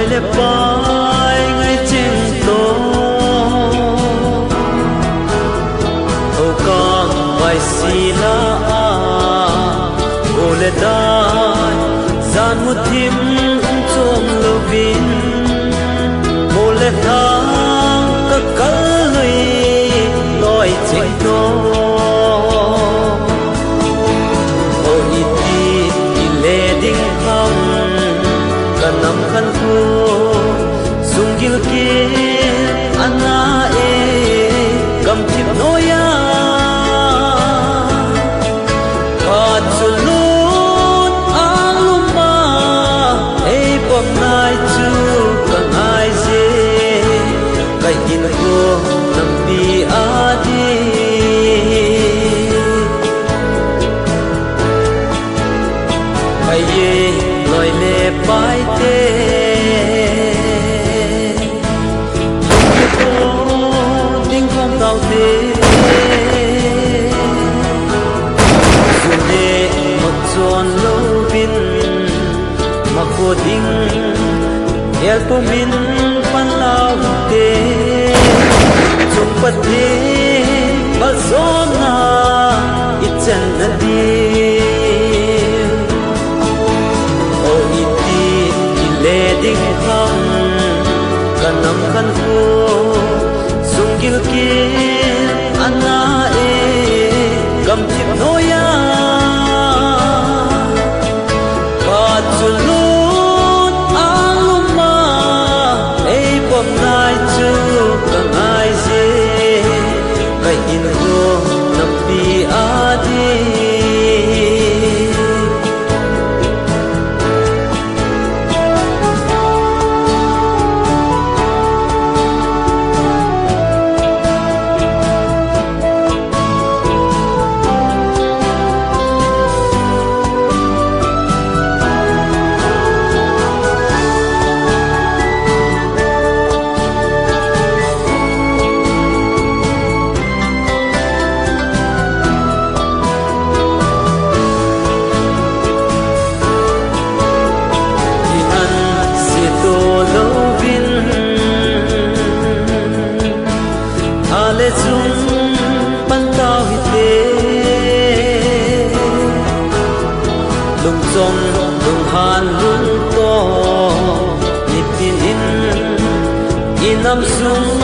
le pai ngay chinh tô ô con vai si la ô le dai gian một thim chôm lo vin ô le thang các cỡ lui loi chinh tô ô iti ile ding kham nam khăn khu dung gil ki ana e cầm thip noya pa chulut aluma e pom nai chu ka ngai je kai in ko nam pi adi kai ye loi le pai te ding không tao te sune một chọn lâu bin mà cô ding el po min pan lao te chung pat te ba zona itchen na di ding kham kanam khan ko sungil ki ana e gam thip noya pa chulut aluma e pom nai chu ka ngai je kai in ko nam pi adi lung han lung to nipin in inam sung